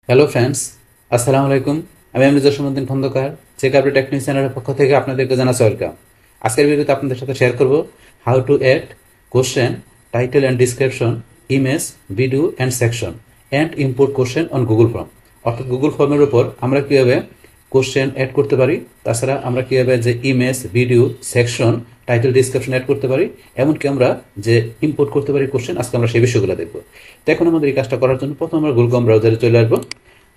Hello friends, আসসালামু আলাইকুম। আমি Amrijur Rahman Khandakar, check update technique চ্যানেলের পক্ষ থেকে আপনাদেরকে জানাচ্ছি ওয়েলকাম। আজকের ভিডিওতে আপনাদের সাথে শেয়ার করব how to add question, title and description, image, video and section and import question on Google form. অর্থাৎ গুগল ফর্মের উপর আমরা কীভাবে কোশ্চেন অ্যাড করতে পারি, তাছাড়া আমরা কীভাবে যে image, video, section, title, description add করতে পারি, এমনকি আমরা যে ইম্পোর্ট করতে পারি কোশ্চেন, আজকে আমরা সেই বিষয়গুলো দেখব। তো এখন আমাদের এই কাজটা করার জন্য প্রথম আমরা গুগল ব্রাউজারে চলে আসবো।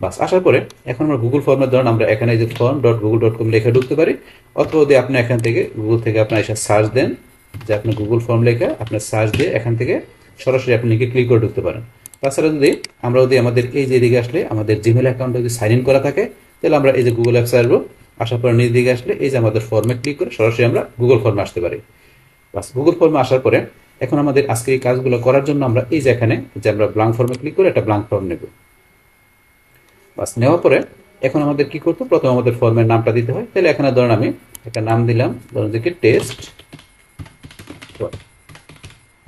বাস আসার পরে এখন আমরা গুগল ফর্মের ধরুন আমরা এখানে যে form.google.com লিখে ঢুকতে পারি, অথবা যদি আপনি এখান থেকে গুগল থেকে আপনার এসে সার্চ দেন যে আপনি গুগল ফর্ম লেখা আপনার সার্চ দিয়ে এখান থেকে সরাসরি আপনি লিখে ক্লিক করে ঢুকতে পারেন। তাছাড়া যদি আমাদের এই যে দিকে আসলে আমাদের জিমেল অ্যাকাউন্টে যদি সাইন ইন করা থাকে, তাহলে আমরা এই যে গুগল অ্যাপসে আসবো। আসার পরে নিজ দিকে আসলে এই যে আমাদের ফর্মে ক্লিক করে সরাসরি আমরা গুগল ফর্মে আসতে পারি। বাস গুগল ফর্মে আসার পরে এখন আমাদের আজকে এই কাজগুলো করার জন্য আমরা এই যে এখানে যে আমরা ব্ল্যাঙ্ক ফর্মে ক্লিক করে একটা ব্ল্যাঙ্ক ফর্ম নেব। বাস নেওয়ার পরে এখন আমাদের কি করতে, প্রথমে আমাদের ফর্মের নামটা দিতে হয়। তাহলে এখানে ধরুন আমি একটা নাম দিলাম, ধরুন যে কি টেস্ট,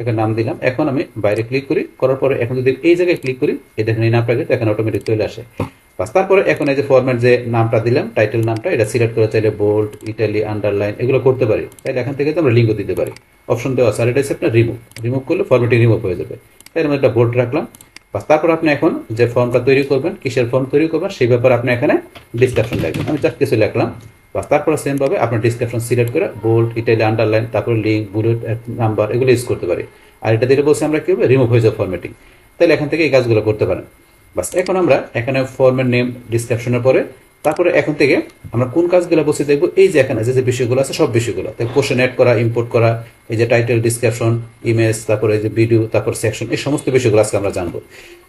একটা নাম দিলাম। এখন আমি বাইরে ক্লিক করার পরে এখন যদি এই জায়গায় ক্লিক করি, এই দেখেন এই নামটা কিন্তু এখানে অটোমেটিক চলে আসে। বাস তারপরে এখন এই যে ফর্মের যে নামটা দিলাম, টাইটেল নামটা, এটা সিলেক্ট করে চাইলে বোল্ড, ইটালি, আন্ডারলাইন এগুলো করতে পারি। তাহলে এখান থেকে তো আমরা লিঙ্কও দিতে পারি, অপশন দেওয়া আছে। আর এটা হচ্ছে আপনার রিমুভ করলে ফর্মেটি রিমুভ হয়ে যাবে। তাই আমরা একটা বোল্ড রাখলাম। বাস তারপর আপনি এখন যে ফর্মটা তৈরি করবেন, কিসের ফর্ম তৈরি করবেন সেই ব্যাপারে আপনি এখানে ডিসক্রিপশন লিখবেন। আমি জাস্ট কিছু লিখলাম। বাস তারপরে সেম ভাবে আপনার ডিসক্রিপশন সিলেক্ট করে বোল্ড, ইটালি, আন্ডারলাইন, তারপর লিঙ্ক, বুলেট নাম্বার এগুলো ইউজ করতে পারি। আর এটা দিলে বলছে আমরা কি হবে, রিমুভ হয়ে যাবে ফরম্যাটিং। তাহলে এখান থেকে এই কাজগুলো করতে পারেন। বাস এখন আমরা এখানে ফর্মের নেম, ডিসক্রিপশনের পরে তারপরে এখন থেকে আমরা কোন কাজগুলো বসে দেখবো, এই যে এখানে যে বিষয়গুলো আছে সব বিষয়গুলো, তাই কোশ্চেন অ্যাড করা, ইম্পোর্ট করা, এই যে টাইটেল, ডিসক্রিপশন, ইমেজ, তারপরে এই যে ভিডিও, তারপর সেকশন, এই সমস্ত বিষয়গুলো আজকে আমরা জানবো।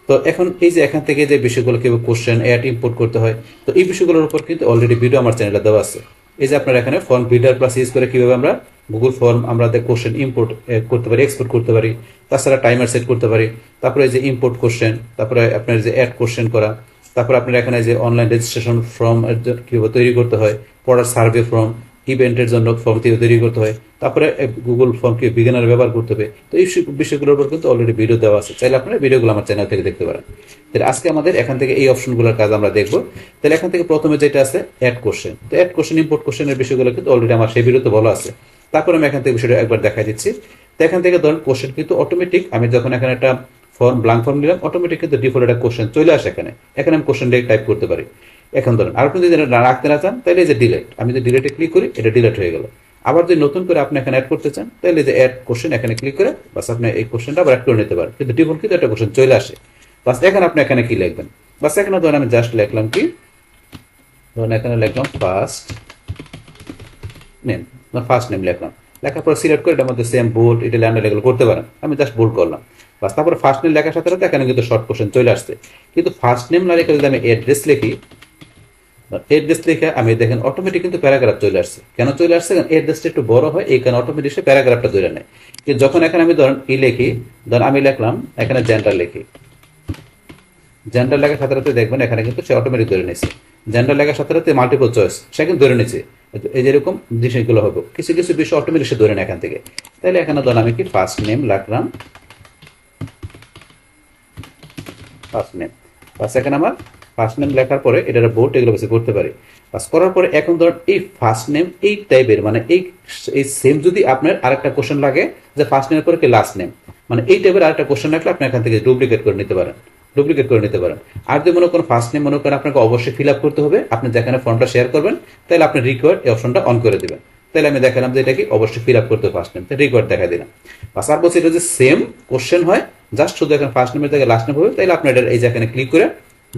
তো এখন এই যে এখান থেকে যে বিষয়গুলো কিভাবে কোশ্চেন অ্যাড, ইম্পোর্ট করতে হয়, তো এই বিষয়গুলোর উপর কিন্তু অলরেডি ভিডিও আমার চ্যানেলে দেওয়া আছে। এই যে আপনার এখানে ফর্ম বিল্ডার প্লাস ইউজ করে কিভাবে আমরা গুগল ফর্ম আমরা কোশ্চেন ইম্পোর্ট করতে পারি, এক্সপোর্ট করতে পারি, তাছাড়া টাইমার সেট করতে পারি। তারপরে যে ইম্পোর্ট কোশ্চেন, তারপরে আপনার যে অ্যাড কোশ্চেন করা, তারপরে আপনার এখানে যে অনলাইন রেজিস্ট্রেশন ফর্ম কিভাবে তৈরি করতে হয়, পড়ার সার্ভে ফর্ম, ইভেন্টের জন্য ফর্ম কিভাবে তৈরি করতে হয়, তারপরে গুগল ফর্ম কি বিগিনার ব্যবহার করতে হবে। তো এই বিষয়গুলোর উপর কিন্তু অলরেডি ভিডিও দেওয়া আছে, চাইলে আপনারা ভিডিওগুলো আমার চ্যানেল থেকে দেখতে পারেন। তাহলে আজকে আমাদের এখান থেকে এই অপশনগুলোর কাজ আমরা দেখবো। তাহলে এখান থেকে প্রথমে যেটা আছে অ্যাড কোশ্চেন, তো অ্যাড কোশ্চেন, ইম্পোর্ট কোশ্চেনের বিষয়গুলো কিন্তু অলরেডি আমার সেই ভিডিওতে বলা আছে। তারপরে আমি এখান থেকে বিষয়টা একবার দেখাই দিচ্ছি। তো এখান থেকে ধরুন কোশ্চেন কিন্তু অটোমেটিক, আমি যখন এখানে একটা ফর্ম ব্ল্যাঙ্ক ফর্ম নিলাম, অটোমেটিক কিন্তু ডিফল্ট একটা কোশ্চেন চলে আসে এখানে। এখানে আমি কোশ্চেন টাইপ করতে পারি। এখন ধরুন আর আপনি যদি রাখতে না চান, তাহলে এই যে ডিলেট, আমি যদি ডিলেটে ক্লিক করি এটা ডিলেট হয়ে গেল। আবার যদি নতুন করে আপনি এখানে অ্যাড করতে চান, তাহলে যে অ্যাড কোশ্চেন এখানে ক্লিক করে বাস আপনি এই কোশ্চেনটা আবার অ্যাড করে নিতে পারেন। কিন্তু ডিফল্ট কিন্তু একটা কোশ্চেন চলে আসে। বাস এখন আপনি এখানে কি লিখবেন, বাস এখানে ধরুন আমি জাস্ট লিখলাম কি, ধরুন এখানে লিখলাম ফার্স্ট নেম, ফার্স্ট নেম লিখলাম। লেখার পর সিলেক্ট করে এটার মধ্যে সেম বোল্ড, ইটালি, আন্ডারলাইন এগুলো করতে পারেন। আমি জাস্ট বোল্ড করলাম। বাস তারপরে ফার্স্ট নেম লেখার সাথে সাথে এখানে কিন্তু শর্ট কোশ্চেন চলে আসছে। কিন্তু ফার্স্ট নেম না লিখে যদি আমি অ্যাড্রেস লিখি, অ্যাড্রেস লিখে আমি দেখেন অটোমেটিক কিন্তু প্যারাগ্রাফ চলে আসছে। কেন চলে আসছে, কারণ অ্যাড্রেসটা একটু বড় হয়, এই কারণে অটোমেটিক সে প্যারাগ্রাফটা ধরে নেয়। কিন্তু যখন এখানে আমি ধরেন লিখি, ধরেন আমি লিখলাম এখানে জেন্ডার লিখি, জেন্ডার লেখার সাথে সাথে দেখবেন এখানে কিন্তু সে অটোমেটিক ধরে নিচ্ছে। জেন্ডার লেখার সাথে সাথে মাল্টিপল চয়েস সে কিন্তু ধরে নিচ্ছে। এই যেরকম জিনিসগুলো হবে, কিছু কিছু বিষয় অটোমেটিক সে ধরে নেয় এখান থেকে। তাহলে এখানে ধরেন আমি কি ফার্স্ট নেম লিখলাম, ফার্স্ট নেম। বাস এখানে আমার ফার্স্ট নেম লেখার পরে এটার বোর্ড এগুলো বেশি করতে পারি। বাস করার পরে এখন ধরুন এই ফার্স্ট নেম এই টাইপের, মানে এই সেম যদি আপনার আরেকটা কোশ্চেন লাগে যে ফার্স্ট নেমের পরে কি লাস্ট নেম, মানে এই টাইপের আরেকটা কোশ্চেন রাখলে আপনি এখান থেকে ডুপ্লিকেট করে নিতে পারেন, আর যদি মনে করেন ফার্স্ট নেম মনে করেন আপনাকে অবশ্যই ফিল আপ করতে হবে, আপনি যেখানে ফর্মটা শেয়ার করবেন, তাহলে আপনি রিকোয়ার্ড এই অপশনটা অন করে দেবেন। তাহলে আমি দেখালাম যে এটা কি অবশ্যই ফিল আপ করতে হবে ফার্স্ট নেম, রিকোয়ার্ড দেখা দিলাম। বাস আর বলছি এটা যে সেম কোশ্চেন হয়, জাস্ট শুধু এখানে ফার্স্ট নেমের জায়গায় লাস্ট নেম হবে, তাহলে আপনি এটা এই যে এখানে ক্লিক করে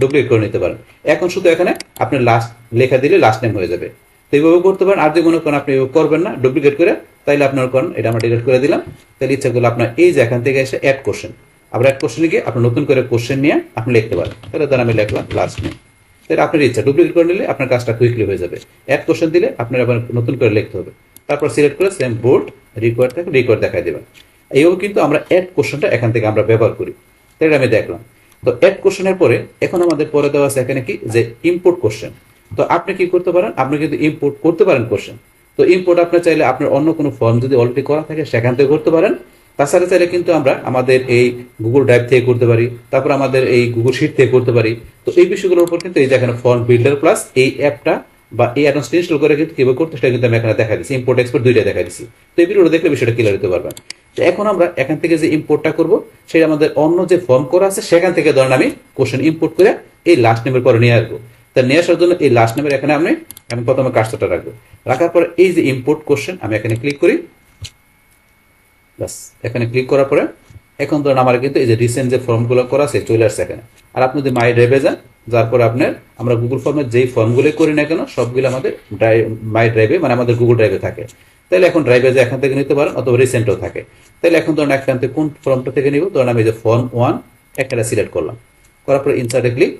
ডুপ্লিকেট করে নিতে পারেন। এখন শুধু এখানে আপনি লাস্ট লেখা দিলে লাস্ট নেম হয়ে যাবে। তো এইভাবে করতে পারেন। আর যদি মনে করেন আপনি করবেন না ডুপ্লিকেট করে, তাইলে আপনার করেন এটা আমরা ডিলিট করে দিলাম। তাহলে ইচ্ছা করলে আপনার এই যে এখান থেকে এসে অ্যাড কোশ্চেন, আবার অ্যাড কোশ্চেনে গিয়ে আপনি নতুন করে কোশ্চেন নিয়ে আপনি লিখতে পারেন। তাহলে ধরেন আমি লিখলাম লাস্ট নেম। তাহলে আপনার ইচ্ছা ডুপ্লিকেট করে নিলে আপনার কাজটা কুইকলি হয়ে যাবে। অ্যাড কোশ্চেন দিলে আপনার আবার নতুন করে লিখতে হবে। তারপর সিলেক্ট করে সেম বোল্ড, রিকোয়ার্ড থাকে রিকোয়ার্ড দেখাই দেবেন। এইভাবে কিন্তু আমরা অ্যাড কোশ্চেনটা এখান থেকে আমরা ব্যবহার করি। তাহলে আমি দেখলাম। তো অ্যাড কোশ্চেনের পরে এখন আমাদের পরে দেওয়া আছে এখানে কি যে ইম্পোর্ট কোশ্চেন। তো আপনি কি করতে পারেন, আপনি কিন্তু ইম্পোর্ট করতে পারেন কোশ্চেন। তো ইম্পোর্ট আপনি চাইলে আপনার অন্য কোনো ফর্ম যদি অলরেডি করা থাকে সেখান থেকে করতে পারেন, তাছাড়া চাইলে কিন্তু আমরা আমাদের এই গুগল ড্রাইভ থেকে করতে পারি, তারপর আমাদের এই গুগল শিট থেকে করতে পারি। তো এই বিষয়গুলোর উপর কিন্তু এই যে এখানে ফর্ম বিল্ডার প্লাস এই অ্যাপটা বা এই অ্যাডভান্স ইনস্টল করে কিন্তু কিভাবে করতে সেটা কিন্তু আমি এখানে দেখা দিচ্ছি, ইম্পোর্ট এক্সপোর্ট দুইটা দেখা দিচ্ছি। তো এই ভিডিওটা দেখলে বিষয়টা ক্লিয়ার হতে পারবেন। তো এখন আমরা এখান থেকে যে ইম্পোর্টটা করব সেটা আমাদের অন্য যে ফর্ম করা আছে সেখান থেকে ধরেন আমি কোশ্চেন ইম্পোর্ট করে এই লাস্ট নেমের পরে নিয়ে আসবো। তা নিয়ে আসার জন্য এই লাস্ট নেমের এখানে আমি প্রথমে কার্সরটা রাখবো, রাখার পরে এই যে ইম্পোর্ট কোশ্চেন আমি এখানে ক্লিক করি। বাস এখানে ক্লিক করার পরে এখন ধরুন আমার কিন্তু এই যে রিসেন্ট যে ফর্মগুলো করা আছে চলে আসছে এখানে। আর আপনি যদি মাই ড্রাইভে যান, যার পরে আপনার আমরা গুগল ফর্মের যেই ফর্মগুলো করি না কেন সবগুলো আমাদের মাই ড্রাইভে মানে আমাদের গুগল ড্রাইভে থাকে। তাহলে এখন ড্রাইভে যে এখান থেকে নিতে পারেন, অথবা রিসেন্টও থাকে। তাহলে এখন ধরুন এখান থেকে কোন ফর্মটা থেকে নিব, ধরুন আমি যে ফর্ম 1 একটা সিলেক্ট করলাম, করার পরে ইনসার্টে ক্লিক।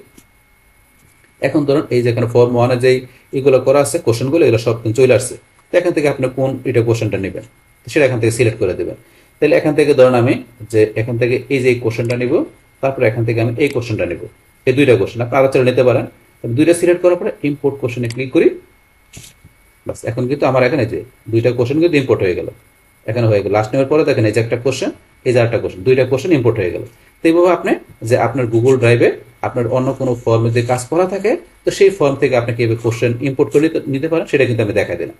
এখন ধরুন এই যে এখানে ফর্ম 1 এ যেই এগুলো করা আছে কোশ্চেনগুলো এগুলো সব কিন্তু চলে আসছে। তো এখান থেকে আপনি কোন এটা কোশ্চেনটা নেবেন সেটা এখান থেকে সিলেক্ট করে দেবেন। তাহলে এখান থেকে ধরুন আমি যে এখান থেকে এই যে কোশ্চেনটা নিব, তারপরে এখান থেকে আমি এই কোশ্চেনটা নিব, এই দুইটা কোশ্চেন আপনি আরো চলে নিতে পারেন। দুইটা সিলেক্ট করার পরে ইম্পোর্ট কোশ্চেনে ক্লিক করি। বাস এখন কিন্তু আমার এখানে যে দুইটা কোশ্চেন কিন্তু ইম্পোর্ট হয়ে গেল, এখানে হয়ে গেল। লাস্ট নেমের পরে দেখেন এই যে একটা কোশ্চেন, এই যে একটা কোশ্চেন, দুইটা কোশ্চেন ইম্পোর্ট হয়ে গেল। তো এইভাবে আপনি যে আপনার গুগল ড্রাইভে আপনার অন্য কোনো ফর্মে যে কাজ করা থাকে তো সেই ফর্ম থেকে আপনি কিভাবে কোশ্চেন ইম্পোর্ট করে নিতে পারেন সেটা কিন্তু আমি দেখাই দিলাম।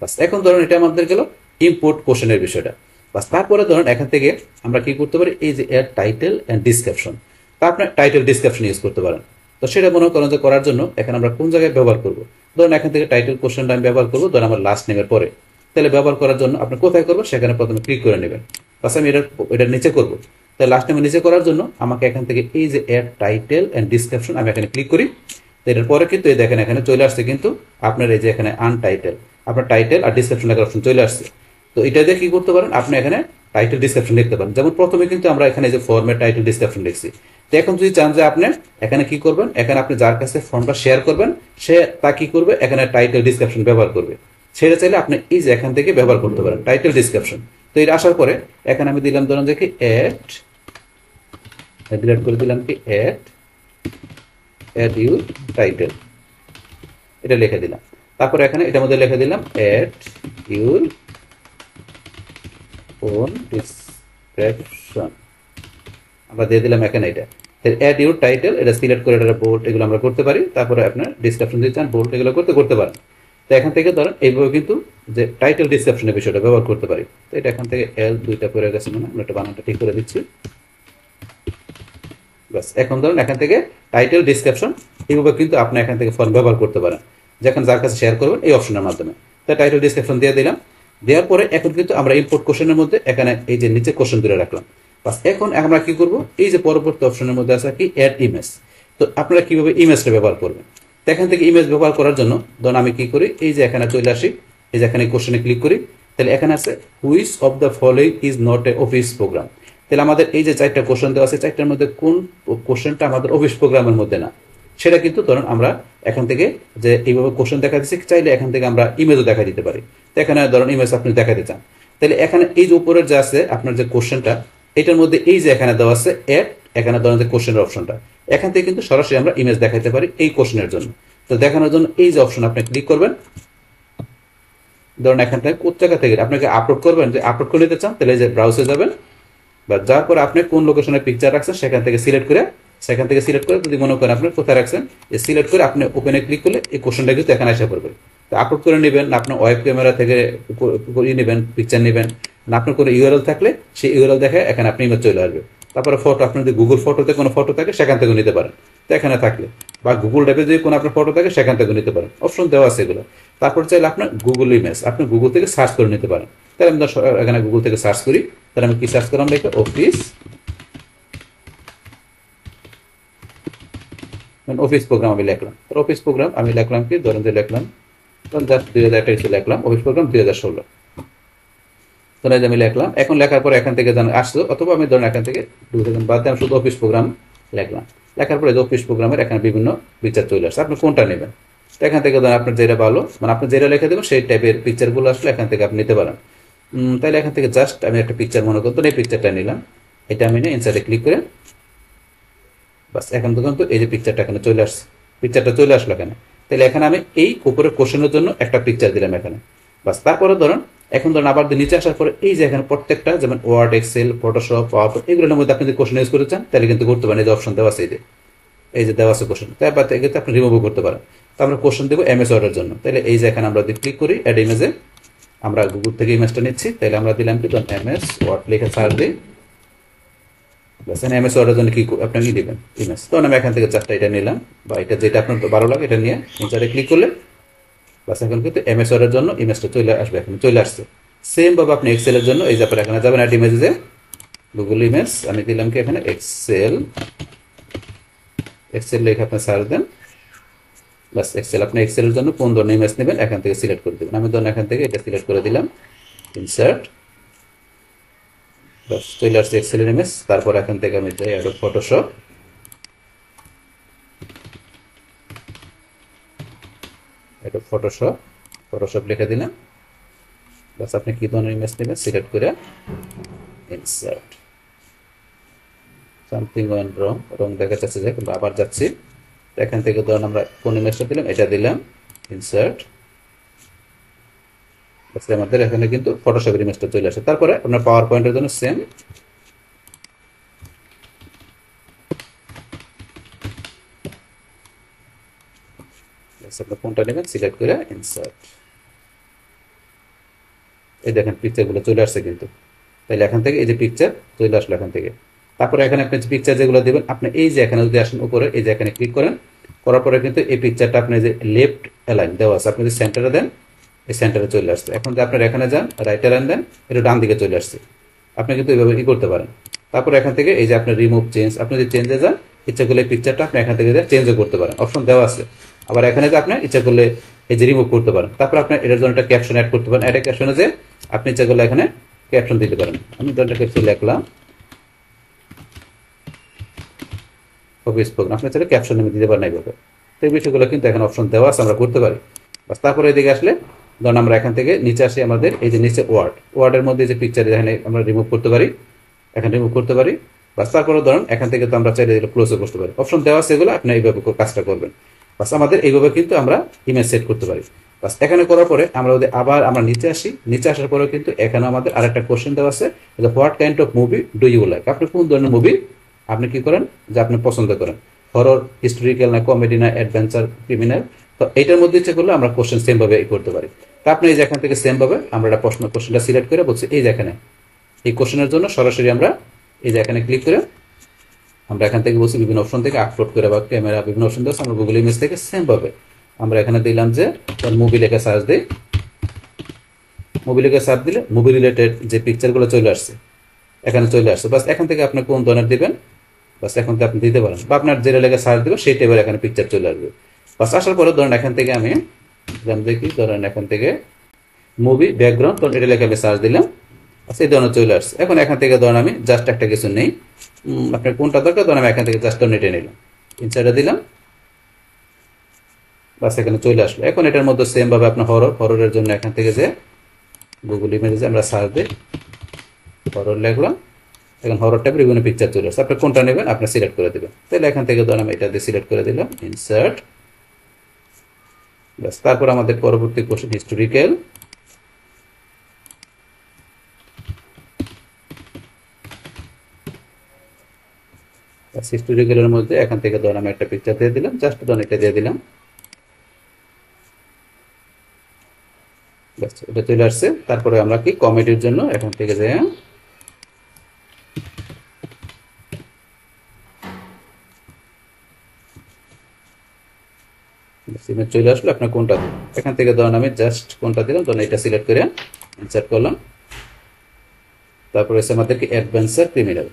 বাস এখন ধরুন এটা আমাদের গেল ইম্পোর্ট কোশ্চেনের বিষয়টা। বাস তারপরে ধরুন এখান থেকে আমরা কি করতে পারি, এই যে এর টাইটেল এন্ড ডিসক্রিপশন, তা আপনার টাইটেল ডিসক্রিপশন ইউজ করতে পারেন। তো সেটা মনে করেন যে করার জন্য এখানে আমরা কোন জায়গায় ব্যবহার করব, ধরুন এখান থেকে টাইটেল কোশ্চেনটা আমি ব্যবহার করবো ধরুন আমার লাস্ট নেমের পরে। তাহলে ব্যবহার করার জন্য আপনি কোথায় করবেন সেখানে প্রথমে ক্লিক করে নেবেন। বাস আমি এটার নিচে করবো। তাহলে লাস্ট নেমের নিচে করার জন্য আমাকে এখান থেকে এই যে এর টাইটেল এন্ড ডিসক্রিপশন আমি এখানে ক্লিক করি। এটার পরে কিন্তু এই দেখেন এখানে চলে আসছে কিন্তু আপনার এই যে এখানে আনটাইটেল, আপনার টাইটেল আর ডিসক্রিপশন লেখার অপশন চলে আসছে। তো এটা দিয়ে কি করতে পারেন, আপনি এখানে টাইটেল ডিসক্রিপশন লিখতে পারেন। যেমন প্রথমে কিন্তু আমরা এখানে যে ফর্মের টাইটেল ডিসক্রিপশন লিখছি। তো এখন যদি চান যে আপনি এখানে কি করবেন, এখানে আপনি যার কাছে ফর্মটা শেয়ার করবেন সে তা কি করবে, এখানে টাইটেল ডিসক্রিপশন ব্যবহার করবে। সেটা চাইলে আপনি এই যে এখান থেকে ব্যবহার করতে পারেন টাইটেল ডিসক্রিপশন। তো এটা আসার পরে এখানে আমি দিলাম ধরুন যে কি ডিলিট করে দিলাম কি অ্যাড ইউর টাইটেল, এটা লিখে দিলাম। তারপর এখানে এটার মধ্যে লিখে দিলাম অ্যাড ইউর ওন ডিসক্রিপশন, আমরা দিয়ে দিলাম এখানে এটা। অ্যাড ইউর টাইটেল এটা সিলেক্ট করে এটা বোল্ড এগুলো আমরা করতে পারি। তারপরে আপনার ডিসক্রিপশন দিতে চান বোল্ড এগুলো করতে পারেন। তো এখান থেকে ধরেন এইভাবে কিন্তু যে টাইটেল ডিসক্রিপশনের বিষয়টা ব্যবহার করতে পারি। তো এটা এখান থেকে এল দুইটা পড়ে গেছে, মানে আমরা একটা বানানটা ঠিক করে দিচ্ছি। বাস এখন ধরুন এখান থেকে টাইটেল ডিসক্রিপশন এইভাবে কিন্তু আপনি এখান থেকে ফর্ম ব্যবহার করতে পারেন, যেখানে যার কাছে শেয়ার করবেন এই অপশনের মাধ্যমে। তো টাইটেল ডিসক্রিপশন দিয়ে দিলাম, দেওয়ার পরে এখন কিন্তু আমরা ইম্পোর্ট কোশ্চেনের মধ্যে এখানে এই যে নিচে কোশ্চেন ধরে রাখলাম। বাস এখন আমরা কি করব, এই যে পরবর্তী অপশনের মধ্যে আছে কি অ্যাড ইমেজ। তো আপনারা কিভাবে ইমেজটা ব্যবহার করবেন, তো এখান থেকে ইমেজ ব্যবহার করার জন্য ধরুন আমি কি করি, এই যে এখানে চলে আসি, এই যে এখানে কোশ্চেনে ক্লিক করি। তাহলে এখানে আছে which of the following is not a office program. তাহলে আমাদের এই যে 4টা কোশ্চেন দেওয়া আছে, 4টার মধ্যে কোন কোশ্চেনটা আমাদের অফিস প্রোগ্রামের মধ্যে না সেটা কিন্তু ধরুন আমরা এখান থেকে যে এইভাবে কোশ্চেন দেখা দিচ্ছি, চাইলে এখান থেকে আমরা ইমেজও দেখা দিতে পারি। তো এখানে ধরুন ইমেজ আপনি দেখাতে চান, তাহলে এখানে এই যে উপরের যে আছে আপনার যে কোশ্চেনটা এটার মধ্যে এই যে এখানে দেওয়া আছে অ্যাড, এখানে ধরুন যে কোশ্চেনের অপশনটা, এখান থেকে কিন্তু সরাসরি আমরা ইমেজ দেখাতে পারি এই কোশ্চেনের জন্য। তো দেখানোর জন্য এই যে অপশন আপনি ক্লিক করবেন। ধরুন এখান থেকে কোন জায়গা থেকে আপনাকে আপলোড করবেন, যে আপলোড করে নিতে চান তাহলে যে ব্রাউজে যাবেন, বা যার পরে আপনি কোন লোকেশনে পিকচার রাখছেন সেখান থেকে সিলেক্ট করে যদি মনে করেন আপনি কোথায় রাখছেন সিলেক্ট করে আপনি ওপেনে ক্লিক করলে এই কোশ্চেনটা কিন্তু এখানে এসে পড়বে। তো আপলোড করে নেবেন না আপনার ওয়েব ক্যামেরা থেকে নেবেন পিকচার নেবেন না, আপনার কোনো ইউআরএল থাকলে সেই ইউআরএল দেখে এখানে আপনি ইমেজ চলে আসবে। তারপরে ফটো, আপনার যদি গুগল ফটোতে কোনো ফটো থাকে সেখান থেকে নিতে পারেন, তো এখানে থাকলে, বা গুগল ড্রাইভে যদি কোনো আপনার ফটো থাকে সেখান থেকে নিতে পারেন, অপশন দেওয়া আছে এগুলো। তারপর চাইলে আপনার গুগল ইমেজ আপনি গুগল থেকে সার্চ করে নিতে পারেন। তাহলে আমি এখানে গুগল থেকে সার্চ করি, তাহলে আমি কি সার্চ করলাম, দেখে অফিস প্রোগ্রাম আমি লিখলাম। অফিস প্রোগ্রাম আমি লিখলাম কি, ধরেন যে লিখলাম জাস্ট 2028 লিখলাম অফিস প্রোগ্রাম 2016, ধরেন আমি লিখলাম। এখন লেখার পরে এখান থেকে আসলো, অথবা আমি ধরেন এখান থেকে 2000 বাদ দিয়ে আমি শুধু অফিস প্রোগ্রাম লিখলাম। লেখার পরে অফিস প্রোগ্রামের এখানে বিভিন্ন পিকচার চলে আসছে, আপনি কোনটা নেবেন। তো এখান থেকে ধরেন আপনার যেটা ভালো, মানে আপনি যেটা লিখে দেবেন সেই টাইপের পিকচারগুলো আসলে এখান থেকে আপনি নিতে পারেন। তাহলে এখান থেকে জাস্ট আমি একটা পিকচার মনে করতো, এই পিকচারটা নিলাম, এটা আমি নিয়ে ইনসাইডে ক্লিক করে বাস এখন তো এই যে পিকচারটা এখানে চলে আসছে, পিকচারটা চলে আসলো এখানে। তাহলে এখানে আমি এই উপরে কোশ্চেনের জন্য একটা পিকচার দিলাম এখানে। বাস তারপরে ধরুন এখন ধরুন আবার নিচে আসার পরে এই যে এখানে প্রত্যেকটা যেমন Word, Excel, Photoshop, PowerPoint এগুলোর মধ্যে আপনি যদি কোশ্চেন ইউজ করতে চান তাহলে কিন্তু করতে পারেন। এই যে অপশন দেওয়া আছে, এই যে দেওয়া আছে কোশ্চেন, তারপর থেকে আপনি রিমুভও করতে পারেন। তো আমরা কোশ্চেন দেবো এমএস ওয়ার্ডের জন্য, তাহলে এই যে এখানে আমরা যদি ক্লিক করি অ্যাড ইমেজে, আমরা গুগল থেকে ইমেজটা নিচ্ছি, তাহলে আমরা দিলাম কি এমএস ওয়ার্ড লিখে সার্চ দিই, এমএস ওয়ার্ডের জন্য কি আপনি কি দিবেন ইমেজ। তখন আমি এখান থেকে চারটা এটা নিলাম, বা এটা যেটা আপনার ভালো লাগে এটা নিয়ে ইনসার্টে ক্লিক করলে বাস এখন কিন্তু এমএস ওয়ার্ডের জন্য ইমেজটা চলে আসবে, এখন চলে আসছে। সেম ভাবে আপনি এক্সেলের জন্য এই যে আপনার এখানে যাবেন অ্যাড ইমেজে, গুগল ইমেজ আমি দিলাম কি এখানে এক্সেল লিখে আপনি সার্চ দেন, বাস এক্সেল। আপনি এক্সেলের জন্য কোন ধরনের ইমেজ নেবেন এখান থেকে সিলেক্ট করে দেবেন। আমি ধরুন এখান থেকে এটা সিলেক্ট করে দিলাম, ইনসার্ট, বাস চলে আসছে এক্সেলের ইমেজ। তারপর এখান থেকে আমি যাই অ্যাডোব ফটোশপ, ফটোশপ লিখে দিলাম, বাস আপনি কি ধরনের ইমেজ নেবেন সিলেক্ট করে ইনসার্ট। সামথিং ওয়েন্ট রং দেখা যাচ্ছে যে, কিন্তু আবার যাচ্ছি, এখান থেকে ধরুন আমরা কোন ইমেজটা দিলাম এটা দিলাম, ইনসার্ট, আমাদের এখানে কিন্তু ফটোশপের ইমেজটা চলে আসে। তারপরে আপনার পাওয়ার পয়েন্টের জন্য সেম, আপনি কোনটা নেবেন সিলেক্ট করে ইনসার্ট। এই দেখেন পিকচারগুলো চলে আসছে কিন্তু, তাহলে এখান থেকে এই যে পিকচার চলে আসলো এখান থেকে। তারপরে এখানে আপনি পিকচার যেগুলো দেবেন, আপনি এই যে এখানে যদি আসেন উপরে, এই যে এখানে ক্লিক করেন, করার পরে কিন্তু এই পিকচারটা আপনি যে লেফট অ্যালাইন দেওয়া আছে, আপনি যদি সেন্টারে দেন এই সেন্টারে চলে আসছে। এখন যদি আপনার এখানে যান রাইট অ্যালাইন দেন, এটা ডান দিকে চলে আসছে। আপনি কিন্তু এইভাবে কি করতে পারেন। তারপর এখান থেকে এই যে আপনি রিমুভ চেঞ্জ, আপনি যদি চেঞ্জে যান ইচ্ছা করলে পিকচারটা আপনি এখান থেকে চেঞ্জও করতে পারেন, অপশন দেওয়া আছে। আবার এখানে যে আপনি ইচ্ছা করলে এই যে রিমুভ করতে পারেন। তারপর আপনি এটার জন্য একটা ক্যাপশন অ্যাড করতে পারেন, অ্যাড ক্যাপশনে যে আপনি ইচ্ছা করলে এখানে ক্যাপশন দিতে পারেন। আমি ধরনের ক্যাপশন লিখলাম অফিস প্রোগ্রাম, আপনি চাইলে ক্যাপশন আমি দিতে পারেন এইভাবে। তো এই বিষয়গুলো কিন্তু এখানে অপশন দেওয়া আছে, আমরা করতে পারি। বাস তারপরে এদিকে আসলে ধরুন আমরা এখান থেকে নিচে আসি, আমাদের এই যে নিচে ওয়ার্ডের মধ্যে যে পিকচার এখানে আমরা রিমুভ করতে পারি, এখানে রিমুভ করতে পারি। বাস তারপরে ধরুন এখান থেকে তো আমরা চাইলে ক্লোজও করতে পারি, অপশন দেওয়া আছে এগুলো, আপনি এইভাবে কাজটা করবেন। বাস আমাদের এইভাবে কিন্তু আমরা ইমেজ সেট করতে পারি। বাস এখানে করার পরে আমরা যদি আবার আমরা নিচে আসি, নিচে আসার পরেও কিন্তু এখানে আমাদের আরেকটা কোশ্চেন দেওয়া আছে, what kind of movie do you like, আপনি কোন ধরনের মুভি আপনি কি করেন যে আপনি পছন্দ করেন, হরর, হিস্টোরিক্যাল, না কমেডি, না অ্যাডভেঞ্চার, ক্রিমিনাল। তো এইটার মধ্যে ইচ্ছে করলে আমরা কোশ্চেন সেম ভাবে করতে পারি। তো আপনি এই যে এখান থেকে সেম ভাবে আমরা একটা কোশ্চেনটা সিলেক্ট করে বলছি এই যে এখানে এই কোশ্চেনের জন্য সরাসরি আমরা এই যে এখানে ক্লিক করে আমরা এখান থেকে বলছি বিভিন্ন অপশন থেকে আপলোড করে বা ক্যামেরা বিভিন্ন অপশন দিয়ে আমরা গুগল ইমেজ থেকে সেম ভাবে আমরা এখানে দিলাম যে মুভি লেখা সার্চ দিই, মুভি লেখা সার্চ দিলে মুভি রিলেটেড যে পিকচারগুলো চলে আসছে এখানে চলে আসছে। বাস এখান থেকে আপনি কোন ধরনের দিবেন বাস এখন তো আপনি দিতে পারেন, বা আপনার যেটা লেখা সার্চ দেবেন সেই টাইপের এখানে পিকচার চলে আসবে। বাস আসার পরে ধরেন এখান থেকে আমি দেখি, ধরেন এখান থেকে মুভি ব্যাকগ্রাউন্ড, তখন এটা লেখা আমি সার্চ দিলাম, আচ্ছা এই ধরনের চলে আসছে। এখন এখান থেকে ধরেন আমি জাস্ট একটা কিছু নেই, আপনার কোনটা দরকার ধরেন আমি এখান থেকে জাস্ট নেটে নিলাম, ইনসার্টে দিলাম, বাস এখানে চলে আসলো। এখন এটার মধ্যে সেম ভাবে আপনার হররের জন্য এখান থেকে যে গুগল ইমেজে আমরা সার্চ দিই, হরর লিখলাম, এখন হরর টাইপের বিভিন্ন পিকচার চলে আসছে। আপনি কোনটা নেবেন আপনি সিলেক্ট করে দেবেন, তাহলে এখান থেকে ধরেন আমি এটা দিয়ে সিলেক্ট করে দিলাম, ইনসার্ট, বাস তারপর আমাদের পরবর্তী কোশ্চেন হিস্টোরিক্যাল, হিস্টোরিক্যালের মধ্যে এখান থেকে ধরেন আমি একটা পিকচার দিয়ে দিলাম, জাস্ট ধরেন এটা দিয়ে দিলাম, বাস এটা চলে আসছে। তারপরে আমরা কি কমেডির জন্য এখান থেকে যাই চলে আসলো, আপনার কোনটা দিন এখান থেকে ধরেন আমি জাস্ট কোনটা দিলাম, ধরেন এটা সিলেক্ট করে ইনসার্ট করলাম। তারপরে এসে আমাদেরকে অ্যাডভেঞ্চার ক্রিমিনাল,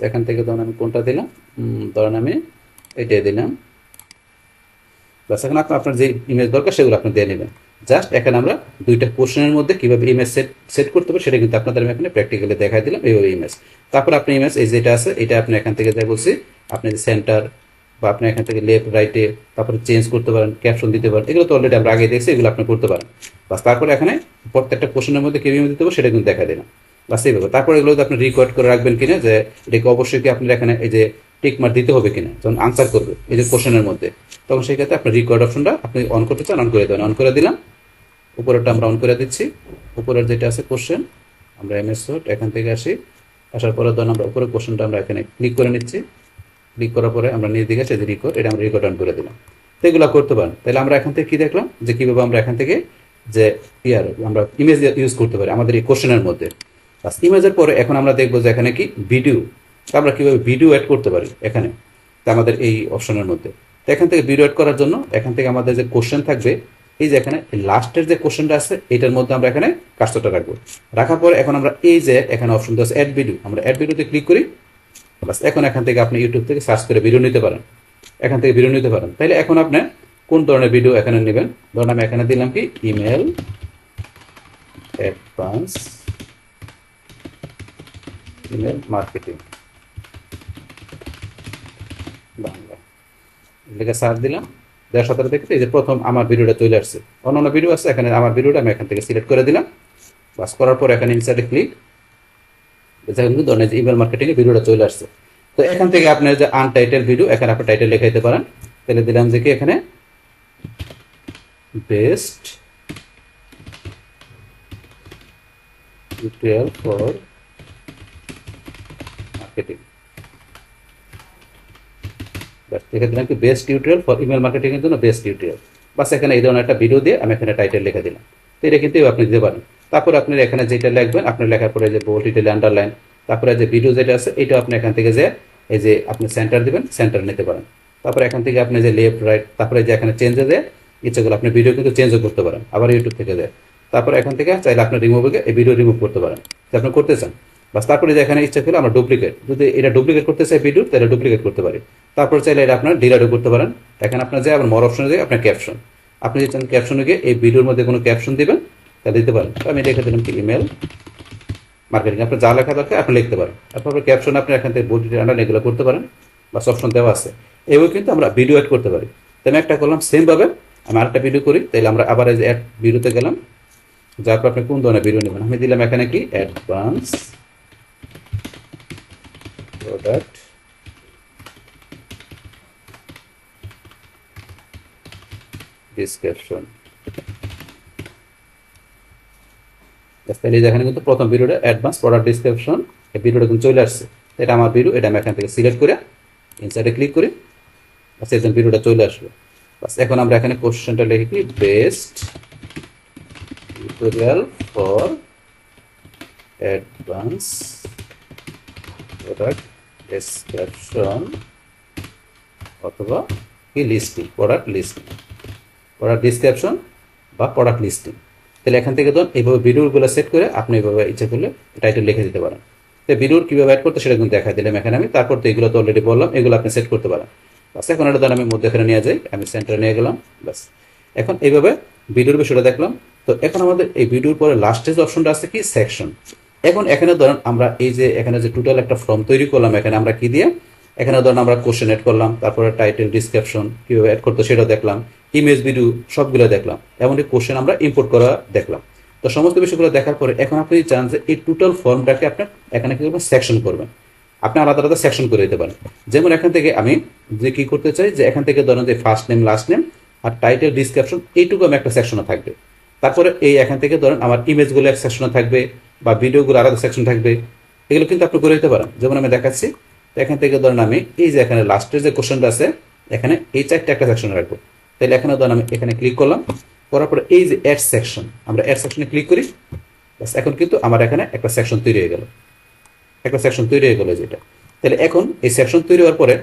এখান থেকে ধরেন আমি কোনটা দিলাম, ধরেন আমি এটাই দিলাম, বাস এখন আপনার যে ইমেজ দরকার সেগুলো আপনি দিয়ে নেবেন। জাস্ট এখানে আমরা দুইটা কোশ্চেনের মধ্যে কিভাবে ইমেজ সেট করতে হবে সেটা কিন্তু আপনাদের আমি এখানে প্র্যাকটিক্যালি দেখাই দিলাম, এইভাবে ইমেজ। তারপর আপনি ইমেজ এই যেটা আছে এটা আপনি এখান থেকে যাই বলছি, আপনি সেন্টার বা আপনি এখান থেকে লেফট রাইটে তারপরে চেঞ্জ করতে পারেন, ক্যাপশন দিতে পারেন, এগুলো তো অলরেডি আমরা আগে দেখছি, এগুলো আপনি করতে পারেন। বাস তারপরে এখানে প্রত্যেকটা কোশ্চেনের মধ্যে কিভাবে দিতে হবে সেটা কিন্তু দেখা দিলাম, বাস এইভাবে। তারপরে এগুলো আপনি রেকর্ড করে রাখবেন কিনা, যে এটাকে অবশ্যই কি আপনার এখানে এই যে টিক মার্ক দিতে হবে কিনা, যখন আনসার করবে এই যে কোশ্চেনের মধ্যে, তখন সেই ক্ষেত্রে আপনার রেকর্ড অপশনটা আপনি অন করতে চান অন করে দেবেন। অন করে দিলাম, উপরেরটা আমরা অন করে দিচ্ছি। উপরের যেটা আছে কোশ্চেন, আমরা এমএস ওয়ার্ড এখান থেকে আসি, আসার পরে ধরুন আমরা উপরে কোশ্চেনটা আমরা এখানে ক্লিক করে নিচ্ছি। ক্লিক করার পরে আমরা নিজ দিকে যে রেকর্ড, এটা আমরা রেকর্ড অন করে দিলাম। তো এগুলো করতে পারেন। তাহলে আমরা এখান থেকে কি দেখলাম যে কীভাবে আমরা এখান থেকে যে আমরা ইমেজ ইউজ করতে পারি আমাদের এই কোশ্চেনের মধ্যে। বাস ইমেজের পরে এখন আমরা দেখবো যে এখানে কি ভিডিও, আমরা কীভাবে ভিডিও অ্যাড করতে পারি এখানে আমাদের এই অপশনের মধ্যে। তো এখান থেকে ভিডিও অ্যাড করার জন্য এখান থেকে আমাদের যে কোশ্চেন থাকবে, এই যে এখানে লাস্টের যে কোশ্চেনটা আছে এটার মধ্যে আমরা এখানে কার্সরটা রাখবো। রাখার পরে এখন আমরা এই যে এখানে অপশনটা আছে অ্যাড ভিডিও, আমরা অ্যাড ভিডিওতে ক্লিক করি। বাস এখন এখান থেকে আপনি ইউটিউব থেকে সার্চ করে ভিডিও নিতে পারেন, এখান থেকে ভিডিও নিতে পারেন। তাহলে এখন আপনি কোন ধরনের ভিডিও এখানে নেবেন, ধরুন আমি এখানে দিলাম কি email advance email marketing Bangla, লিখে সার্চ দিলাম। দেওয়ার সাথে দেখতে এই যে প্রথম আমার ভিডিওটা চলে আসছে। অন্যান্য ভিডিও আছে, এখানে আমার ভিডিওটা আমি এখান থেকে সিলেক্ট করে দিলাম। বাস করার পর এখানে ইনসার্টে ক্লিক, কিন্তু ধরনের যে ইমেল মার্কেটিং এর ভিডিওটা চলে আসছে। তো এখান থেকে আপনার যে আনটাইটেল ভিডিও, এখানে আপনি টাইটেল লিখে দিতে পারেন। তাহলে দিলাম যে কি এখানে বেস্ট টিউটোরিয়াল ফর মার্কেটিং, লিখে দিলাম কি best tutorial for email marketing এর জন্য বেস্ট টিউটোরিয়াল। বাস এখানে এই ধরনের একটা ভিডিও দিয়ে আমি এখানে টাইটেল লিখে দিলাম। তো এটা কিন্তু আপনি দিতে পারেন। তারপরে আপনি এখানে যেটা লিখবেন, আপনার লেখার পরে যে বোল্ড, ইটালি, আন্ডারলাইন, তারপরে যে ভিডিও যেটা আছে এটা আপনি এখান থেকে যে এই যে আপনি সেন্টার দিবেন, সেন্টার নিতে পারেন। তারপরে এখান থেকে আপনি যে লেফট রাইট, তারপরে যে এখানে চেঞ্জে দেয় ইচ্ছেগুলো আপনি ভিডিও কিন্তু চেঞ্জও করতে পারেন, আবার ইউটিউব থেকে দেয়। তারপরে এখান থেকে চাইলে আপনি রিমুভে এই ভিডিও রিমুভ করতে পারেন যে আপনি করতে চান। বাস তারপরে যে এখানে ইচ্ছা করলে আমরা ডুপ্লিকেট, যদি এটা ডুপ্লিকেট করতে চাই ভিডিও, তাহলে ডুপ্লিকেট করতে পারি। তারপর চাইলে এটা আপনার ডিলিটও করতে পারেন। এখানে আপনার যে আবার মোর অপশনে যায় আপনার ক্যাপশন, আপনি যে চান ক্যাপশনে গিয়ে এই ভিডিওর মধ্যে কোনো ক্যাপশন দিবেন তা দিতে পারেন। তো আমি লিখে দিলাম কি ইমেল মার্কেটিং, আপনার যা লেখা দরকার আপনি লিখতে পারেন। তারপরে ক্যাপশন আপনি এখান থেকে বোল্ড, ইটালি, আন্ডারলাইন এগুলো করতে পারেন, বাস অপশন দেওয়া আছে। এইভাবে কিন্তু আমরা ভিডিও অ্যাড করতে পারি। তো আমি একটা করলাম, সেমভাবে আমি আরেকটা ভিডিও করি। তাহলে আমরা আবার এই যে অ্যাড ভিডিওতে গেলাম, যার পর আপনি কোন ধরনের ভিডিও নেবেন, আমি দিলাম এখানে কি অ্যাডভান্স প্রোডাক্ট ডিসক্রিপশন। তাহলে এখানে কিন্তু প্রথম ভিডিওটা অ্যাডভান্স প্রোডাক্ট ডিসক্রিপশন, এই ভিডিওটা কিন্তু চলে আসছে। এটা আমার ভিডিও, এটা আমি এখান থেকে সিলেক্ট করে ইনসাইডে ক্লিক করি, বাস এই ভিডিওটা চলে আসলো। বাস এখন আমরা এখানে কোশ্চেনটা লিখে কি best tutorial for advance product description অথবা কি listing, product listing, product description বা প্রোডাক্ট লিস্টিং। তাহলে এখান থেকে ধরুন এইভাবে ভিডিওগুলো সেট করে আপনি এইভাবে ইচ্ছা করলে টাইটেল লিখে দিতে পারেন। তো ভিডিওর কীভাবে অ্যাড করতে সেটা কিন্তু দেখা দিলাম এখানে আমি। তারপর তো এগুলো তো অলরেডি বললাম, এগুলো আপনি সেট করতে পারেন। বাস এখন এটা ধরুন আমি মধ্যখানে নিয়ে যাই, আমি সেন্টারে নিয়ে গেলাম। বাস এখন এইভাবে ভিডিওর বিষয়টা দেখলাম। তো এখন আমাদের এই ভিডিওর পরে লাস্টে যে অপশনটা আছে কি সেকশন। এখন এখানে ধরুন আমরা এই যে এখানে যে টোটাল একটা ফর্ম তৈরি করলাম, এখানে আমরা কি দিয়ে এখানে ধরুন আমরা কোশ্চেন অ্যাড করলাম, তারপরে টাইটেল ডিসক্রিপশন কীভাবে অ্যাড করতে সেটাও দেখলাম, ইমেজ ভিডিও সবগুলো দেখলাম, এমনকি কোশ্চেন আমরা ইম্পোর্ট করা দেখলাম। তো সমস্ত বিষয়গুলো দেখার পরে এখন আপনি চান যে এই টোটাল ফর্মটাকে আপনি এখানে কি করবেন, সেকশন করবেন। আপনি আলাদা আলাদা সেকশন করে দিতে পারেন। যেমন এখান থেকে আমি যে কি করতে চাই যে এখান থেকে ধরুন যে ফার্স্ট নেম, লাস্ট নেম আর টাইটেল ডিসক্রিপশন, এইটুকু আমি একটা সেকশনে থাকবে। তারপরে এই এখান থেকে ধরেন আমার ইমেজগুলো এক সেকশনে থাকবে বা ভিডিওগুলো আলাদা সেকশন থাকবে, এগুলো কিন্তু আপনি করে দিতে পারেন। যেমন আমি দেখাচ্ছি, এখান থেকে ধরেন আমি এই যে এখানে লাস্টের যে কোশ্চেনটা আছে এখানে এই চারটে একটা সেকশনে রাখবো। তাহলে এখানে ধরেন আমি এখানে ক্লিক করলাম, করার পরে এই যে অ্যাড সেকশন, আমরা অ্যাড সেকশনে ক্লিক করি। বাস এখন কিন্তু আমার এখানে একটা সেকশন তৈরি হয়ে গেল, একটা সেকশন তৈরি হয়ে গেল যেটা। তাহলে এখন এই সেকশন তৈরি হওয়ার পরে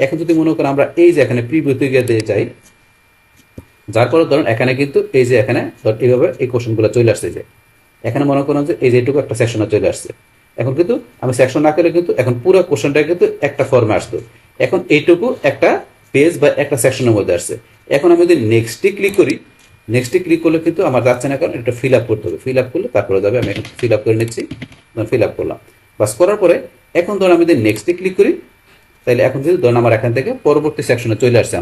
এখন যদি মনে করেন আমরা এই যে এখানে প্রিভিউতে গিয়ে দিয়ে যাই, যার পরে ধরুন এখানে কিন্তু এই যে এখানে এইভাবে এই কোশ্চেনগুলো চলে আসছে, যে এখানে মনে করেন যে এই যেটুকু একটা সেকশনে চলে আসছে। এখন কিন্তু আমি সেকশন না করে কিন্তু এখন পুরো কোশ্চেনটা কিন্তু একটা ফর্মে আসতো। এখন এইটুকু একটা পেজ বা একটা সেকশনের মধ্যে আসছে। এখন আমি যদি নেক্সটে ক্লিক করি, নেক্সটে ক্লিক করলে কিন্তু আমার যাচ্ছে না, কারণ এটা ফিল আপ করতে হবে। ফিল আপ করলে তারপরে যাবে, আমি এখন ফিল আপ করে নিচ্ছি, ফিল আপ করলাম। বাস করার পরে এখন ধরুন আমি যদি নেক্সটে ক্লিক করি, তাহলে এখন যদি ধরুন আমার এখান থেকে পরবর্তী সেকশনে চলে আসছে।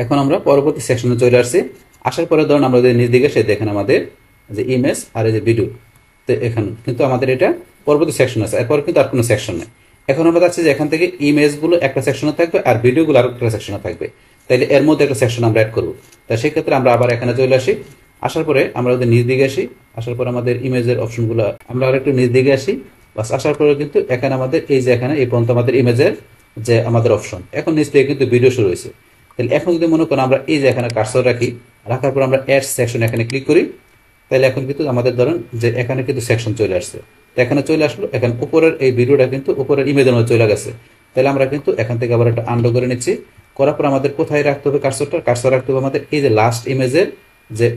এখন আমরা পরবর্তী সেকশনে চলে আসছি। আসার পরে ধরুন আমরা যদি নিজ দিকে সে দেখেন আমাদের যে ইমেজ আর এই যে ভিডিও, তো এখানে কিন্তু আমাদের এটা পরবর্তী সেকশন আছে, এরপর কিন্তু আর কোনো সেকশন নেই। এখন আমরা যাচ্ছি যে এখান থেকে ইমেজগুলো একটা সেকশনে থাকবে আর ভিডিওগুলো আর একটা সেকশনে থাকবে, তাইলে এর মধ্যে একটা সেকশন আমরা অ্যাড করবো। তাই সেক্ষেত্রে আমরা আবার এখানে চলে আসি, আসার পরে আমরা ওদের নিচ দিকে আসি, আসার পরে আমাদের ইমেজের অপশনগুলো আমরা আর একটু নিচ দিকে আসি, বাস আসার পরে কিন্তু এখানে আমাদের এই যে এখানে এই পর্যন্ত আমাদের ইমেজের যে আমাদের অপশন, এখন নিচ থেকে কিন্তু ভিডিও শুরু হয়েছে। তাহলে এখন যদি মনে করেন আমরা এই যে এখানে কার্সর রাখি, রাখার পর আমরা অ্যাড সেকশন এখানে ক্লিক করি, তাহলে এখন কিন্তু আমাদের ধরেন যে এখানে কিন্তু সেকশন চলে আসছে। এখানে চলে আসলো, এখন উপরের এই ভিডিওটা কিন্তু উপরের ইমেজের মধ্যে চলে গেছে। তাহলে আমরা কিন্তু এখান থেকে আবার একটা আন্ডু করে নিচ্ছি, করার পর আমাদের কোথায় রাখতে হবে কার্সরটা, কার্সর রাখতে হবে আমাদের এই যে লাস্ট ইমেজের যে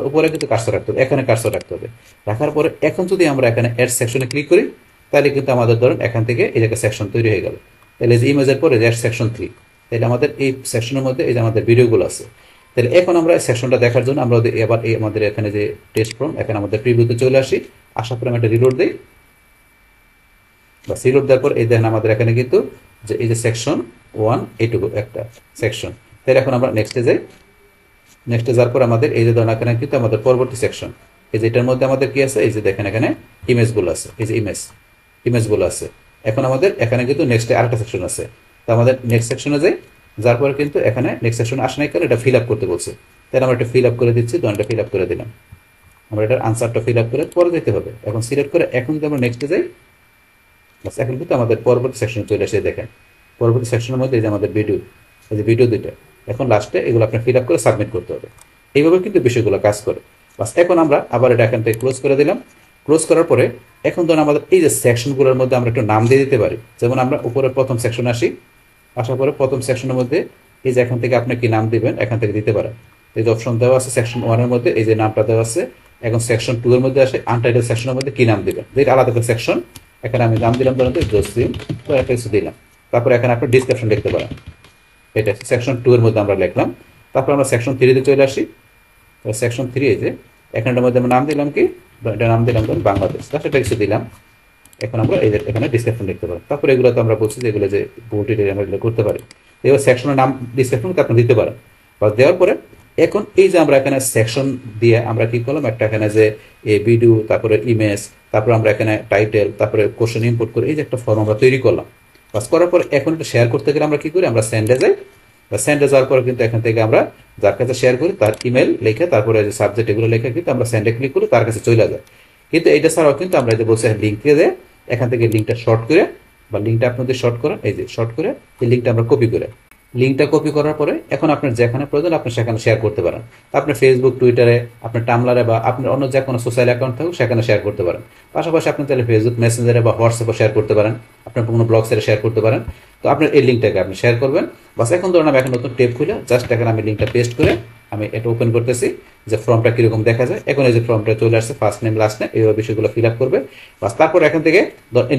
উপরে কিন্তু কার্সর রাখতে হবে, এখানে কার্সর রাখতে হবে। রাখার পরে এখন যদি আমরা এখানে অ্যাড সেকশনে ক্লিক করি, তাহলে কিন্তু আমাদের ধরেন এখান থেকে এই জায়গায় সেকশন তৈরি হয়ে গেল। তাহলে এই যে ইমেজের পরে অ্যাড সেকশন 3, তাহলে আমাদের এই সেকশনের মধ্যে এই যে আমাদের ভিডিওগুলো আছে। তাহলে এখন আমরা এই সেকশনটা দেখার জন্য আমরা এবার এই আমাদের এখানে যে টেস্ট ফর্ম, এখানে আমাদের প্রিভিউতে চলে আসি, আসার পরে আমি একটা রিলোড দিই, বা রিলোড দেওয়ার পর এই দেখেন আমাদের এখানে কিন্তু যে এই যে সেকশন 1 এইটুকু একটা সেকশন। তাহলে এখন আমরা নেক্সটে যাই, নেক্সটে যাওয়ার পর আমাদের এই যে ধরেন এখানে কিন্তু আমাদের পরবর্তী সেকশন, এই যে এটার মধ্যে আমাদের কি আছে, এই যে দেখেন এখানে ইমেজগুলো আছে, এই যে ইমেজগুলো আছে। এখন আমাদের এখানে কিন্তু নেক্সটে আরেকটা সেকশন আছে, তো আমাদের নেক্সট সেকশনে যাই, যার পরে কিন্তু এখানে নেক্সট সেকশনে আসে নাই কারণ এটা ফিল আপ করতে বলছে। তাহলে আমরা এটা ফিল আপ করে দিচ্ছি, দনটা ফিল আপ করে দিলাম, আমরা এটার আনসারটা ফিল আপ করে পরে যেতে হবে। এখন সিলেক্ট করে এখন যদি আমরা নেক্সটে যাই, বাস এখন কিন্তু আমাদের পরবর্তী সেকশনে চলে আসে। দেখেন পরবর্তী সেকশনের মধ্যে এই যে আমাদের ভিডিও, এই যে ভিডিও দুইটা, এখন লাস্টে এগুলো আপনি ফিল আপ করে সাবমিট করতে হবে। এইভাবে কিন্তু বিষয়গুলো কাজ করে। বাস এখন আমরা আবার এটা এখান থেকে ক্লোজ করে দিলাম। ক্লোজ করার পরে এখন ধরুন আমাদের এই যে সেকশনগুলোর মধ্যে আমরা একটু নাম দিয়ে দিতে পারি। যেমন আমরা উপরে প্রথম সেকশনে আসি, আসার পরে প্রথম সেকশনের মধ্যে এই যে এখান থেকে আপনি কি নাম দিবেন এখান থেকে দিতে পারেন। এই যে অপশন দেওয়া আছে সেকশন 1 এর মধ্যে এই যে নামটা দেওয়া আছে। এখন সেকশন 2 এর মধ্যে আসে আনটাইটেল সেকশনের মধ্যে কি নাম দিবেন, যেটা আলাদা করে সেকশন। এখানে আমি নাম দিলাম ধরুন জসিম, তো একটা কিছু দিলাম। তারপরে এখানে আপনি ডিসক্রিপশন লিখতে পারেন, এটা সেকশন 2 এর মধ্যে আমরা লিখলাম। তারপর আমরা সেকশন 3 তে চলে আসি। সেকশন 3 এই যে এখানটার মধ্যে আমরা নাম দিলাম কি, এটা নাম দিলাম ধরুন বাংলাদেশ, সেটা কিছু দিলাম। এখন আমরা এই যে এখানে ডিসক্রিপশন লিখতে পারি। তারপর এগুলো তো আমরা বলছি যে এগুলো যে বোল্ড আমরা এগুলো করতে পারি। এবার সেকশনের নাম ডিসক্রিপশন আপনি দিতে পারেন। বা দেওয়ার পরে এখন এই যে আমরা এখানে সেকশন দিয়ে আমরা কি করলাম, একটা এখানে যে এই ভিডিও, তারপরে ইমেজ, তারপরে আমরা এখানে টাইটেল, তারপরে কোশ্চেন ইম্পোর্ট করে এই যে একটা ফর্ম আমরা তৈরি করলাম। বাস করার পর এখন এটা শেয়ার করতে গেলে আমরা কি করি, আমরা সেন্ডে যাই। বা সেন্ডে যাওয়ার পরে কিন্তু এখান থেকে আমরা যার কাছে শেয়ার করি তার ইমেল লিখে, তারপরে যে সাবজেক্ট এগুলো লিখে কিন্তু আমরা সেন্ডে ক্লিক করি, তার কাছে চলে যায়। কিন্তু এটা ছাড়াও কিন্তু আমরা যে বলছি লিঙ্ক দিয়ে দেয়, এখান থেকে লিঙ্কটা শর্ট করে, বা লিঙ্কটা আপনাদের শর্ট করেন, এই যে শর্ট করে এই লিঙ্কটা আমরা কপি করে, লিঙ্কটা কপি করার পরে এখন আপনার যেখানে প্রয়োজন আপনি সেখানে শেয়ার করতে পারেন। আপনার ফেসবুক, টুইটারে, আপনার টামলারে বা আপনার অন্য যে কোনো সোশ্যাল অ্যাকাউন্ট থাকুক সেখানে শেয়ার করতে পারেন। পাশাপাশি আপনি তাহলে ফেসবুক মেসেঞ্জারে বা হোয়াটসঅ্যাপে শেয়ার করতে পারেন, আপনার কোনো ব্লগ সাইটে শেয়ার করতে পারেন। তো আপনার এই লিঙ্কটাকে আপনি শেয়ার করবেন। বাস এখন ধরুন আমি এখন নতুন টেপ খুলে জাস্ট এখানে আমি লিঙ্কটা পেস্ট করে আমি এটা ওপেন করতেছি, যে ফর্মটা কিরকম দেখা যায়। এখন এই যে ফর্মটা চলে আসছে, ফার্স্ট নেম লাস্ট নেম এইভাবে বিষয়গুলো ফিল আপ করবে। বাস তারপর এখান থেকে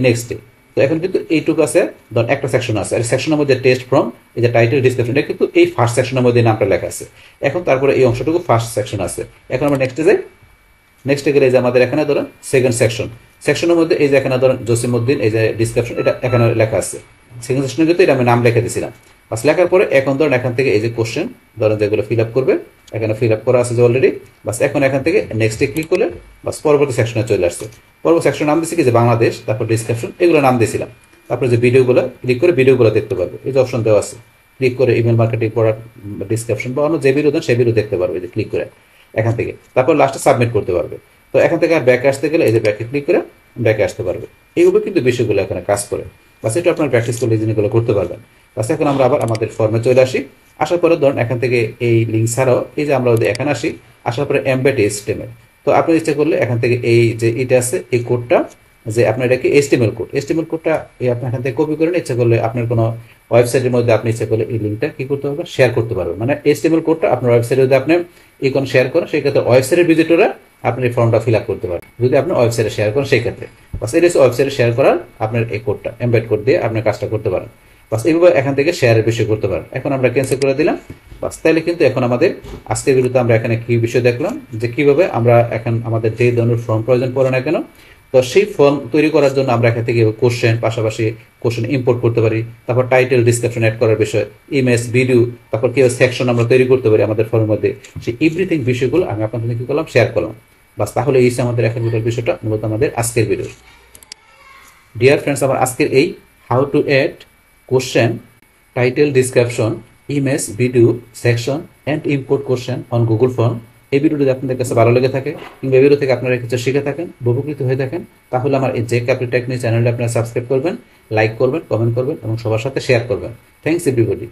নেক্সট ডে, তো এখন কিন্তু এইটুকু আছে, ধর একটা সেকশন আছে, আর সেকশনের মধ্যে টেস্ট ফর্ম, এই যে টাইটেল, ডিসক্রিপশন, এটা কিন্তু এই ফার্স্ট সেকশনের মধ্যে নামটা লেখা আছে। এখন তারপরে এই অংশটুকু ফার্স্ট সেকশন আছে। এখন আমরা নেক্সটে যাই, নেক্সটে গেলে এই যে আমাদের এখানে ধরেন সেকেন্ড সেকশন, সেকশনের মধ্যে এই যে এখানে ধরেন জসিমউদ্দিন, এই যে ডিসক্রিপশন, এটা এখানে লেখা আছে। সেকেন্ড সেকশনে কিন্তু এটা আমি নাম লিখে দিয়েছিলাম। বাস লেখার পরে এখন ধরেন এখান থেকে এই যে কোশ্চেন ধরেন যেগুলো ফিল আপ করবে, এখানে ফিল আপ করা আছে যে অলরেডি। বাস এখন এখান থেকে নেক্সটে ক্লিক করলে বাস পরবর্তী সেকশনে চলে আসছে। পরবর্তী সেকশন নাম দিয়েছি কি যে বাংলাদেশ, তারপর ডিসক্রিপশন, এগুলো নাম দিয়েছিলাম। তারপরে যে ভিডিওগুলো ক্লিক করে ভিডিওগুলো দেখতে পারবে, এই যে অপশন দেওয়া আছে, ক্লিক করে ইমেল মার্কেটিং, প্রোডাক্ট ডিসক্রিপশন বা অন্য যে ভিডিও দেন সেই ভিডিও দেখতে পারবে, এই যে ক্লিক করে এখান থেকে। তারপর লাস্টে সাবমিট করতে পারবে। তো এখান থেকে আর ব্যাকে আসতে গেলে এই যে ব্যাকে ক্লিক করে ব্যাকে আসতে পারবে। এইভাবে কিন্তু বিষয়গুলো এখানে কাজ করে। বাস এটা আপনার প্র্যাকটিস করলে এই জিনিসগুলো করতে পারবেন। বাস এখন আমরা আবার আমাদের ফর্মে চলে আসি। আসার পরে ধরুন এখান থেকে এই লিঙ্ক ছাড়াও এই যে আমরা এখানে আসি, আসার পরে এমবেড HTML, তো আপনি ইচ্ছা করলে এখান থেকে এই যে এটা আছে এই কোডটা, যে আপনার এটাকে HTML কোডটা আপনি এখান থেকে কপি করেন, ইচ্ছা করলে আপনার কোনো ওয়েবসাইটের মধ্যে আপনি ইচ্ছা করলে এই লিঙ্কটা কি করতে পারবেন, শেয়ার করতে পারবেন। মানে HTML কোডটা আপনার ওয়েবসাইটে যদি আপনি কোন শেয়ার করেন, সেই ক্ষেত্রে ওয়েবসাইটের ভিজিটররা আপনি এই ফর্মটা ফিল আপ করতে পারেন, যদি আপনি ওয়েবসাইটে শেয়ার করেন সেই ক্ষেত্রে। বাস এটা হচ্ছে ওয়েবসাইটে শেয়ার করার আপনার এই কোডটা, এমবেড কোড দিয়ে আপনি কাজটা করতে পারেন। বাস এইভাবে এখান থেকে শেয়ারের বিষয় করতে পারেন। এখন আমরা ক্যান্সেল করে দিলাম। বাস তাহলে কিন্তু এখন আমাদের আজকের ভিডিওতে আমরা এখানে কি বিষয় দেখলাম, যে কিভাবে আমরা এখন আমাদের যে ধরনের ফর্ম প্রয়োজন পড়ে না কেন, তো সেই ফর্ম তৈরি করার জন্য আমরা এখান থেকে কোশ্চেন, পাশাপাশি কোশ্চেন ইম্পোর্ট করতে পারি, তারপর টাইটেল, ডিসক্রিপশন অ্যাড করার বিষয়, ইমেজ, ভিডিও, তারপর কিভাবে সেকশন আমরা তৈরি করতে পারি আমাদের ফর্মের মধ্যে, সেই এভরিথিং বিষয়গুলো আমি আপনাদের কি করলাম, শেয়ার করলাম। বাস তাহলে এই আমাদের এখন ভিডিওর বিষয়টা মূলত আমাদের আজকের ভিডিও। ডিয়ার ফ্রেন্ডস, আমার আজকের এই how to add question, title, description, image, video, section and import question on Google form. এই ভিডিওটি যদি আপনাদের কাছে ভালো লেগে থাকে কিংবা এই ভিডিও থেকে আপনারা কিছু শিখে থাকেন, উপকৃত হয়ে থাকেন, তাহলে আমার এই জেক ক্যাপিটাল টেকনিক চ্যানেলটি আপনারা সাবস্ক্রাইব করবেন, লাইক করবেন, কমেন্ট করবেন এবং সবার সাথে শেয়ার করবেন। Thanks everybody.